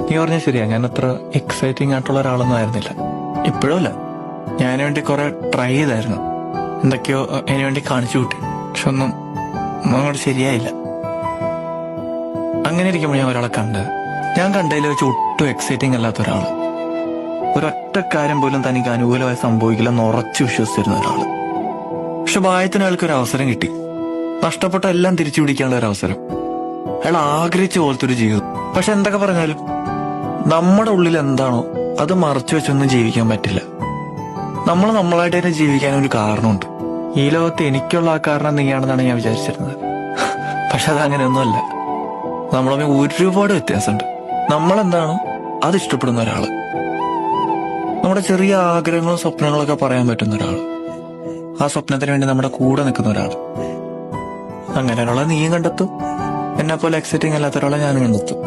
നീ പറഞ്ഞ ശരിയാ, ഞാൻ അത്ര എക്സൈറ്റിംഗ് ആയിട്ടുള്ള ഒരാളൊന്നും ആയിരുന്നില്ല. ഇപ്പോഴും അല്ല. ഞാൻ അതിനു വേണ്ടി കുറെ ട്രൈ ചെയ്തായിരുന്നു, എന്തൊക്കെയോ അതിനു വേണ്ടി കാണിച്ചു കൂട്ടി. പക്ഷെ ഒന്നും അങ്ങോട്ട് ശരിയായില്ല. അങ്ങനെ ഇരിക്കുമ്പോൾ ഞാൻ ഒരാളെ കണ്ടത്, ഞാൻ കണ്ടതിൽ വെച്ച് ഒട്ടും എക്സൈറ്റിംഗ് അല്ലാത്ത ഒരാള്. ഒരൊറ്റ കാര്യം പോലും തനിക്ക് അനുകൂലമായി സംഭവിക്കില്ലെന്ന് ഉറച്ചു വിശ്വസിച്ചിരുന്ന ഒരാള്. പക്ഷെ ഭാഗ്യത്തിന് അയാൾക്ക് ഒരു അവസരം കിട്ടി. നഷ്ടപ്പെട്ട എല്ലാം തിരിച്ചു പിടിക്കാനുള്ള ഒരു അവസരം. അയാൾ ആഗ്രഹിച്ച പോലത്തെ ഒരു ജീവിതം. പക്ഷെ എന്തൊക്കെ പറഞ്ഞാലും നമ്മുടെ ഉള്ളിൽ എന്താണോ അത് മറച്ചു വെച്ചൊന്നും ജീവിക്കാൻ പറ്റില്ല. നമ്മൾ നമ്മളായിട്ട് തന്നെ ജീവിക്കാൻ ഒരു കാരണമുണ്ട്. ഈ ലോകത്ത് എനിക്കുള്ള ആ കാരണം നീയാണെന്നാണ് ഞാൻ വിചാരിച്ചിരുന്നത്. പക്ഷെ അതങ്ങനെയൊന്നുമല്ല. നമ്മളെ ഒരുപാട് വ്യത്യാസമുണ്ട്. നമ്മളെന്താണോ അത് ഇഷ്ടപ്പെടുന്ന ഒരാള്, നമ്മുടെ ചെറിയ ആഗ്രഹങ്ങളും സ്വപ്നങ്ങളൊക്കെ പറയാൻ പറ്റുന്ന ഒരാള്, ആ സ്വപ്നത്തിന് വേണ്ടി നമ്മുടെ കൂടെ നിൽക്കുന്ന ഒരാള്. അങ്ങനെയുള്ള നീയും കണ്ടെത്തും, എന്നെ പോലെ എക്സൈറ്റിംഗ് അല്ലാത്ത ഒരാളെ ഞാനും കണ്ടെത്തും.